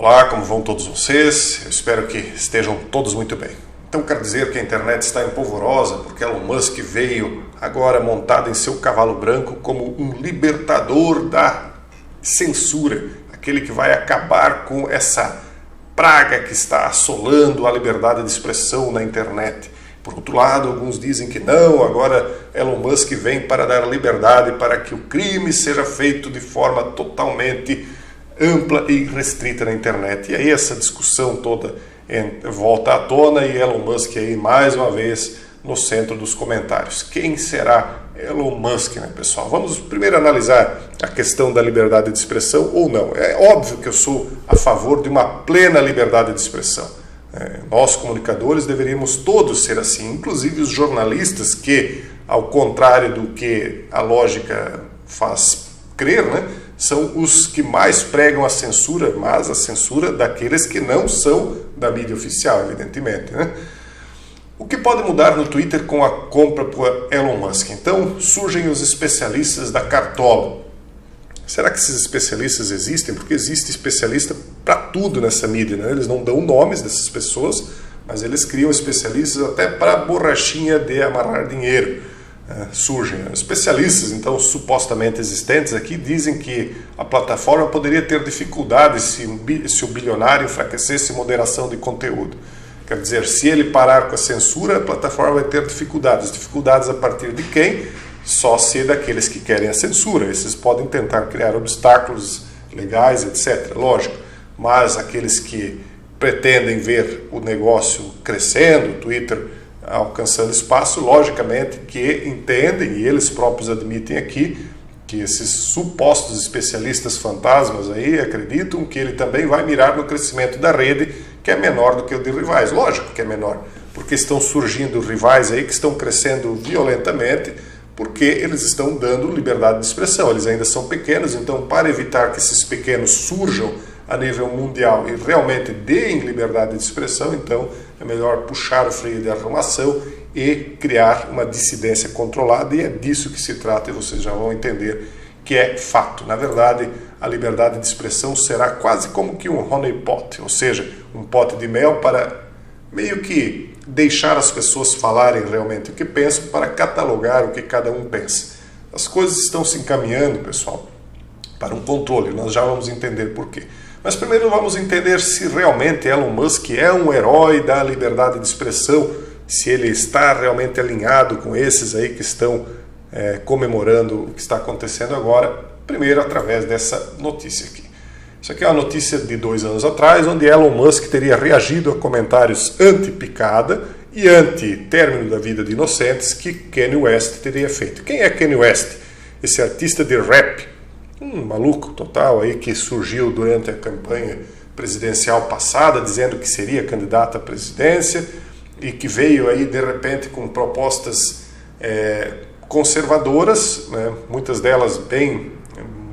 Olá, como vão todos vocês? Eu espero que estejam todos muito bem. Então quero dizer que a internet está empolvorosa porque Elon Musk veio agora montado em seu cavalo branco como um libertador da censura, aquele que vai acabar com essa praga que está assolando a liberdade de expressão na internet. Por outro lado, alguns dizem que não, agora Elon Musk vem para dar liberdade para que o crime seja feito de forma totalmente ampla e restrita na internet. E aí essa discussão toda volta à tona e Elon Musk aí mais uma vez no centro dos comentários. Quem será Elon Musk, né, pessoal? Vamos primeiro analisar a questão da liberdade de expressão ou não. É óbvio que eu sou a favor de uma plena liberdade de expressão. Nós, comunicadores, deveríamos todos ser assim, inclusive os jornalistas que, ao contrário do que a lógica faz crer, né, são os que mais pregam a censura, mas a censura daqueles que não são da mídia oficial, evidentemente, né? O que pode mudar no Twitter com a compra por Elon Musk? Então, surgem os especialistas da Cartola. Será que esses especialistas existem? Porque existe especialista para tudo nessa mídia, né? Eles não dão nomes dessas pessoas, mas eles criam especialistas até para borrachinha de amarrar dinheiro. Surgem especialistas, então, supostamente existentes aqui, dizem que a plataforma poderia ter dificuldades se o bilionário enfraquecesse moderação de conteúdo. Quer dizer, se ele parar com a censura, a plataforma vai ter dificuldades. Dificuldades a partir de quem? Só se daqueles que querem a censura. Esses podem tentar criar obstáculos legais, etc. Lógico, mas aqueles que pretendem ver o negócio crescendo, o Twitter alcançando espaço, logicamente que entendem, e eles próprios admitem aqui, que esses supostos especialistas fantasmas aí acreditam que ele também vai mirar no crescimento da rede, que é menor do que o de rivais. Lógico que é menor, porque estão surgindo rivais aí que estão crescendo violentamente, porque eles estão dando liberdade de expressão. Eles ainda são pequenos, então para evitar que esses pequenos surjam a nível mundial e realmente deem liberdade de expressão, então é melhor puxar o freio de arrumação e criar uma dissidência controlada, e é disso que se trata, e vocês já vão entender que é fato. Na verdade, a liberdade de expressão será quase como que um honeypot, ou seja, um pote de mel para meio que deixar as pessoas falarem realmente o que pensam, para catalogar o que cada um pensa. As coisas estão se encaminhando, pessoal, para um controle, nós já vamos entender por quê. Mas primeiro vamos entender se realmente Elon Musk é um herói da liberdade de expressão, se ele está realmente alinhado com esses aí que estão comemorando o que está acontecendo agora, primeiro através dessa notícia aqui. Isso aqui é uma notícia de 2 anos atrás, onde Elon Musk teria reagido a comentários anti-picada e anti-término da vida de inocentes que Kanye West teria feito. Quem é Kanye West? Esse artista de rap, um maluco total aí que surgiu durante a campanha presidencial passada, dizendo que seria candidato à presidência e que veio aí de repente com propostas conservadoras, né, muitas delas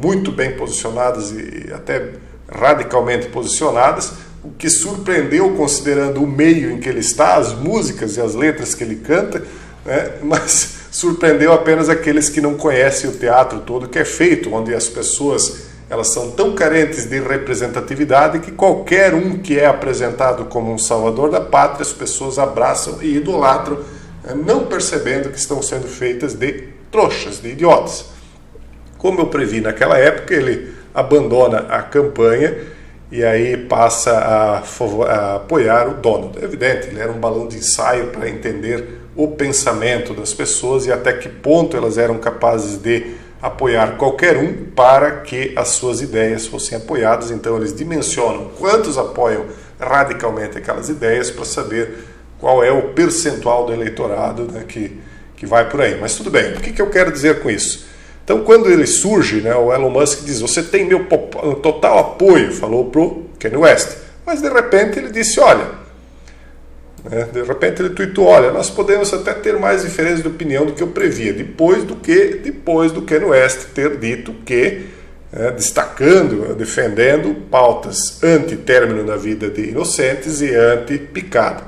muito bem posicionadas e até radicalmente posicionadas, o que surpreendeu considerando o meio em que ele está, as músicas e as letras que ele canta, né, mas surpreendeu apenas aqueles que não conhecem o teatro todo que é feito, onde as pessoas elas são tão carentes de representatividade que qualquer um que é apresentado como um salvador da pátria, as pessoas abraçam e idolatram, não percebendo que estão sendo feitas de trouxas, de idiotas. Como eu previ naquela época, ele abandona a campanha e aí passa a apoiar o Donald. É evidente, ele era um balão de ensaio para entender o pensamento das pessoas e até que ponto elas eram capazes de apoiar qualquer um para que as suas ideias fossem apoiadas. Então eles dimensionam quantos apoiam radicalmente aquelas ideias para saber qual é o percentual do eleitorado, né, que vai por aí. Mas tudo bem, o que eu quero dizer com isso? Então quando ele surge, né, o Elon Musk diz, você tem meu total apoio, falou para o Kanye West. Mas de repente ele disse, olha, de repente ele tweetou, olha, nós podemos até ter mais diferença de opinião do que eu previa, depois do Kanye West ter dito que, destacando, defendendo pautas anti-término na vida de inocentes e anti-picada.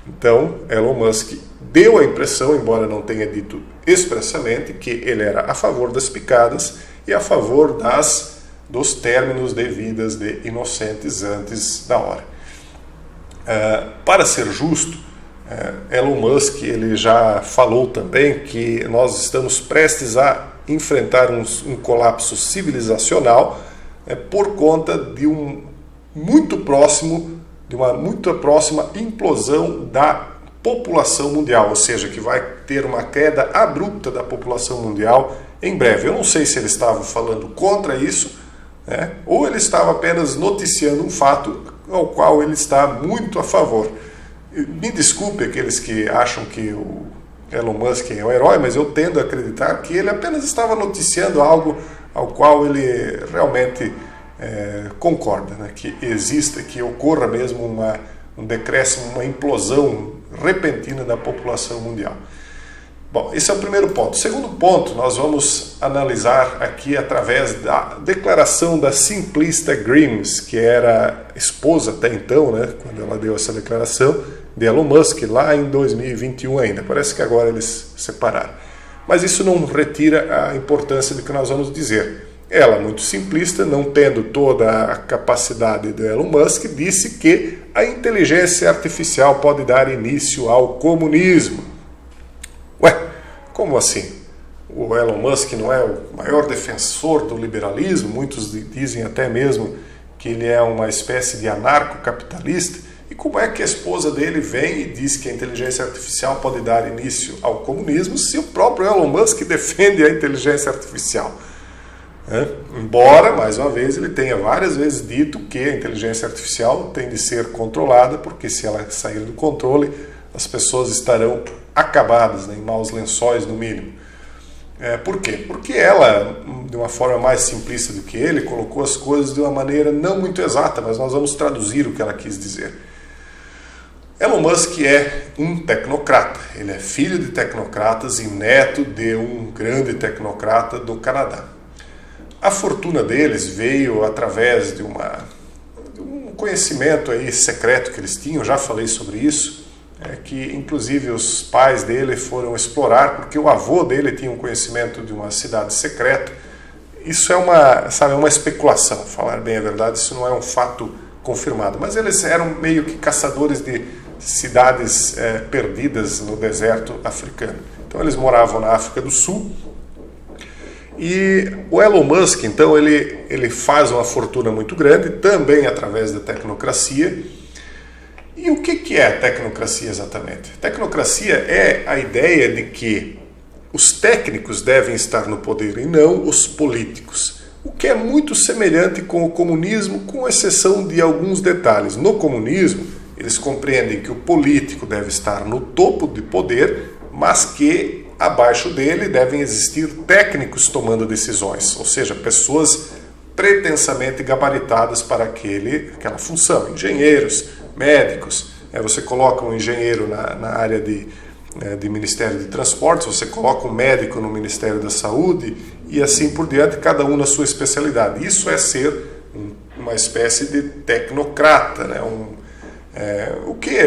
Então, Elon Musk deu a impressão, embora não tenha dito expressamente, que ele era a favor das picadas e a favor das dos términos de vidas de inocentes antes da hora. Para ser justo, Elon Musk ele já falou também que nós estamos prestes a enfrentar um colapso civilizacional por conta de uma muito próxima implosão da população mundial, ou seja, que vai ter uma queda abrupta da população mundial em breve. Eu não sei se ele estava falando contra isso, né, ou ele estava apenas noticiando um fato ao qual ele está muito a favor. Me desculpe aqueles que acham que o Elon Musk é um herói, mas eu tendo a acreditar que ele apenas estava noticiando algo ao qual ele realmente concorda, né, que exista, que ocorra mesmo um decréscimo, uma implosão repentina da população mundial. Bom, esse é o primeiro ponto. O segundo ponto nós vamos analisar aqui através da declaração da simplista Grimes, que era esposa até então, né, quando ela deu essa declaração, de Elon Musk, lá em 2021 ainda. Parece que agora eles separaram. Mas isso não retira a importância do que nós vamos dizer. Ela, muito simplista, não tendo toda a capacidade do Elon Musk, disse que a inteligência artificial pode dar início ao comunismo. Ué, como assim? O Elon Musk não é o maior defensor do liberalismo? Muitos dizem até mesmo que ele é uma espécie de anarcocapitalista. E como é que a esposa dele vem e diz que a inteligência artificial pode dar início ao comunismo se o próprio Elon Musk defende a inteligência artificial? Embora, mais uma vez, ele tenha várias vezes dito que a inteligência artificial tem de ser controlada, porque se ela sair do controle, as pessoas estarão acabadas, né, em maus lençóis, no mínimo. Por quê? Porque ela, de uma forma mais simplista do que ele, colocou as coisas de uma maneira não muito exata, mas nós vamos traduzir o que ela quis dizer. Elon Musk é um tecnocrata, ele é filho de tecnocratas e neto de um grande tecnocrata do Canadá. A fortuna deles veio através de um conhecimento aí secreto que eles tinham, já falei sobre isso, que inclusive os pais dele foram explorar, porque o avô dele tinha um conhecimento de uma cidade secreta. Isso é uma especulação, falar bem a verdade, isso não é um fato confirmado, mas eles eram meio que caçadores de cidades perdidas no deserto africano. Então eles moravam na África do Sul. E o Elon Musk, então, ele faz uma fortuna muito grande, também através da tecnocracia. E o que é a tecnocracia exatamente? Tecnocracia é a ideia de que os técnicos devem estar no poder e não os políticos. O que é muito semelhante com o comunismo, com exceção de alguns detalhes. No comunismo, eles compreendem que o político deve estar no topo de poder, mas que abaixo dele devem existir técnicos tomando decisões, ou seja, pessoas pretensamente gabaritadas para aquela função, engenheiros, médicos. Você coloca um engenheiro na área de Ministério de Transportes, você coloca um médico no Ministério da Saúde e assim por diante, cada um na sua especialidade. Isso é ser uma espécie de tecnocrata, né? O que,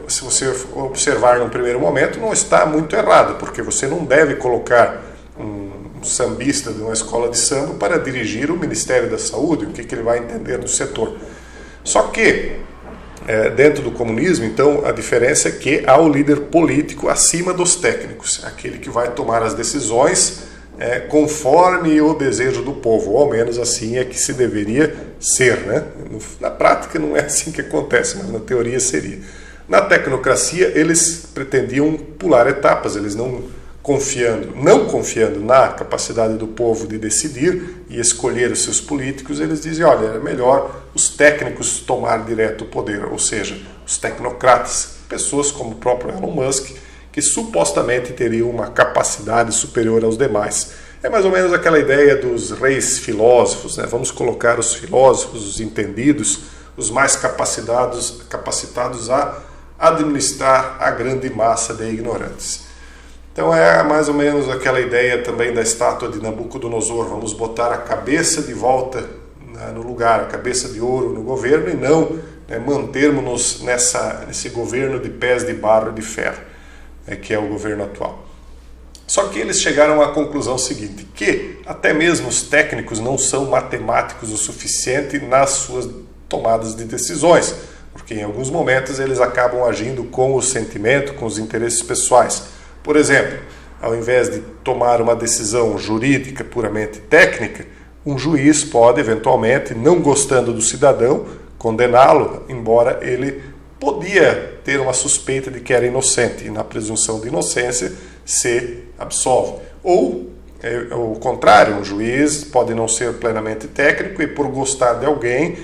se você observar num primeiro momento, não está muito errado, porque você não deve colocar um sambista de uma escola de samba para dirigir o Ministério da Saúde, o que ele vai entender do setor. Só que, dentro do comunismo, então, a diferença é que há o líder político acima dos técnicos, aquele que vai tomar as decisões conforme o desejo do povo, ou ao menos assim é que se deveria ser, né? Na prática não é assim que acontece, mas na teoria seria. Na tecnocracia eles pretendiam pular etapas, eles não confiando na capacidade do povo de decidir e escolher os seus políticos, eles dizem, olha, é melhor os técnicos tomar direto o poder, ou seja, os tecnocratas, pessoas como o próprio Elon Musk, que supostamente teriam uma capacidade superior aos demais. É mais ou menos aquela ideia dos reis filósofos, né? Vamos colocar os filósofos, os entendidos, os mais capacitados a administrar a grande massa de ignorantes. Então é mais ou menos aquela ideia também da estátua de Nabucodonosor, vamos botar a cabeça de volta no lugar, a cabeça de ouro no governo e não mantermos-nos nesse governo de pés de barro e de ferro, que é o governo atual. Só que eles chegaram à conclusão seguinte, que até mesmo os técnicos não são matemáticos o suficiente nas suas tomadas de decisões, porque em alguns momentos eles acabam agindo com o sentimento, com os interesses pessoais. Por exemplo, ao invés de tomar uma decisão jurídica puramente técnica, um juiz pode, eventualmente, não gostando do cidadão, condená-lo, embora ele podia ter uma suspeita de que era inocente, e na presunção de inocência se absolve. Ou, o contrário, um juiz pode não ser plenamente técnico e, por gostar de alguém,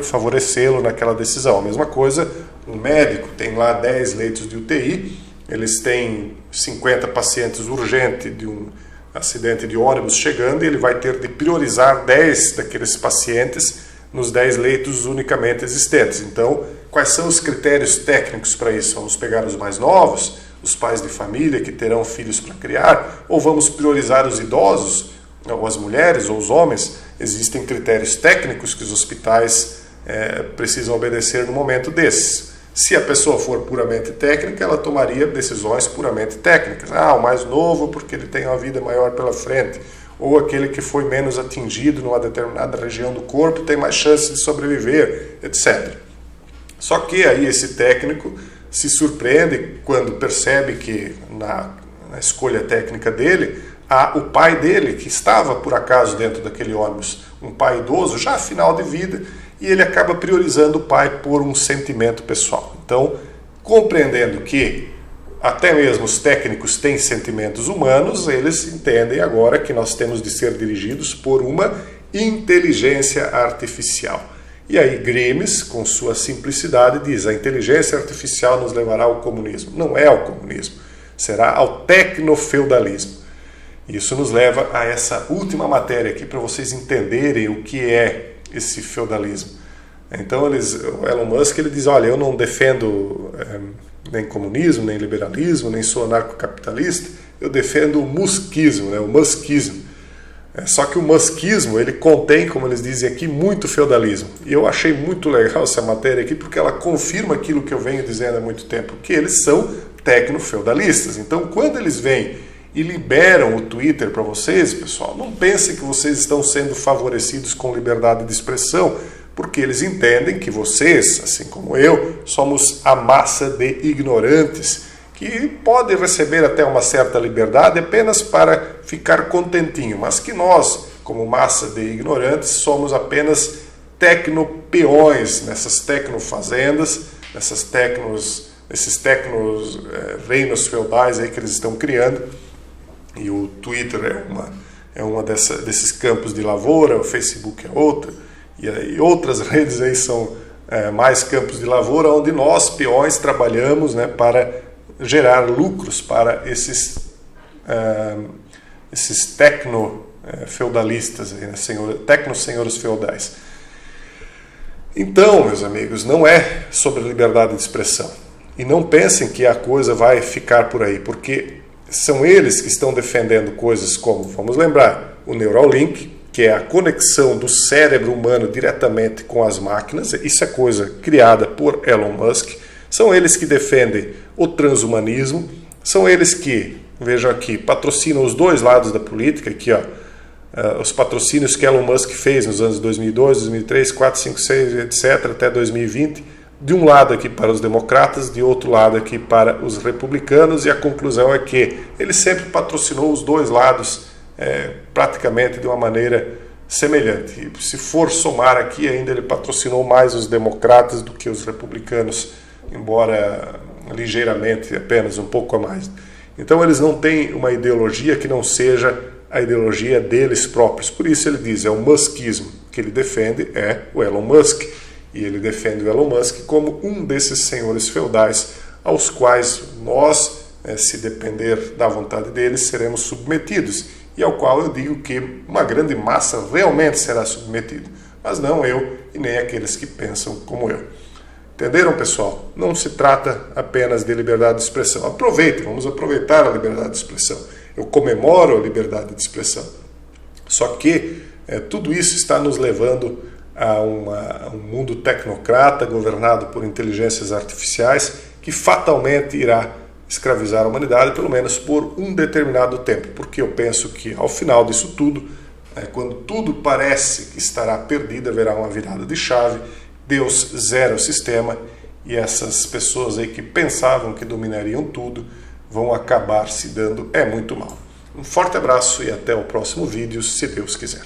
favorecê-lo naquela decisão. A mesma coisa, um médico tem lá 10 leitos de UTI, eles têm 50 pacientes urgentes de um acidente de ônibus chegando e ele vai ter de priorizar 10 daqueles pacientes nos 10 leitos unicamente existentes. Então, quais são os critérios técnicos para isso? Vamos pegar os mais novos, os pais de família que terão filhos para criar, ou vamos priorizar os idosos, ou as mulheres, ou os homens? Existem critérios técnicos que os hospitais precisam obedecer no momento desses. Se a pessoa for puramente técnica, ela tomaria decisões puramente técnicas. O mais novo porque ele tem uma vida maior pela frente, ou aquele que foi menos atingido numa determinada região do corpo tem mais chance de sobreviver, etc. Só que aí esse técnico se surpreende quando percebe que na escolha técnica dele, há o pai dele, que estava por acaso dentro daquele ônibus, um pai idoso, já final de vida, e ele acaba priorizando o pai por um sentimento pessoal. Então, compreendendo que até mesmo os técnicos têm sentimentos humanos, eles entendem agora que nós temos de ser dirigidos por uma inteligência artificial. E aí Grimes, com sua simplicidade, diz: a inteligência artificial nos levará ao comunismo. Não é ao comunismo, será ao tecnofeudalismo. Isso nos leva a essa última matéria aqui para vocês entenderem o que é esse feudalismo. Então o Elon Musk ele diz: olha, eu não defendo nem comunismo, nem liberalismo, nem sou anarcocapitalista, eu defendo o muskismo, o muskismo. Só que o muskismo ele contém, como eles dizem aqui, muito feudalismo. E eu achei muito legal essa matéria aqui porque ela confirma aquilo que eu venho dizendo há muito tempo, que eles são tecnofeudalistas. Então quando eles vêm e liberam o Twitter para vocês, pessoal, não pensem que vocês estão sendo favorecidos com liberdade de expressão, porque eles entendem que vocês, assim como eu, somos a massa de ignorantes, que pode receber até uma certa liberdade apenas para ficar contentinho, mas que nós, como massa de ignorantes, somos apenas tecnopeões nessas tecnofazendas, esses tecnos reinos feudais aí que eles estão criando. E o Twitter é uma desses campos de lavoura, o Facebook é outra, e outras redes aí são mais campos de lavoura, onde nós, peões, trabalhamos para gerar lucros para esses tecno-feudalistas, tecno-senhores feudais. Então, meus amigos, não é sobre liberdade de expressão. E não pensem que a coisa vai ficar por aí, porque são eles que estão defendendo coisas como, vamos lembrar, o Neuralink, que é a conexão do cérebro humano diretamente com as máquinas. Isso é coisa criada por Elon Musk. São eles que defendem o transhumanismo. São eles que, vejam aqui, patrocinam os dois lados da política. Aqui, os patrocínios que Elon Musk fez nos anos 2002, 2003, 4, 5, 6, etc., até 2020. De um lado aqui para os democratas, de outro lado aqui para os republicanos, e a conclusão é que ele sempre patrocinou os dois lados praticamente de uma maneira semelhante. E se for somar aqui, ainda ele patrocinou mais os democratas do que os republicanos, embora ligeiramente, apenas um pouco a mais. Então eles não têm uma ideologia que não seja a ideologia deles próprios. Por isso ele diz, é o muskismo. O que ele defende é o Elon Musk. E ele defende o Elon Musk como um desses senhores feudais aos quais nós, se depender da vontade deles, seremos submetidos. E ao qual eu digo que uma grande massa realmente será submetida. Mas não eu e nem aqueles que pensam como eu. Entenderam, pessoal? Não se trata apenas de liberdade de expressão. Aproveitem, vamos aproveitar a liberdade de expressão. Eu comemoro a liberdade de expressão. Só que tudo isso está nos levando a um mundo tecnocrata governado por inteligências artificiais que fatalmente irá escravizar a humanidade, pelo menos por um determinado tempo, porque eu penso que ao final disso tudo, quando tudo parece que estará perdido, haverá uma virada de chave, Deus zera o sistema e essas pessoas aí que pensavam que dominariam tudo vão acabar se dando muito mal. Um forte abraço e até o próximo vídeo, se Deus quiser.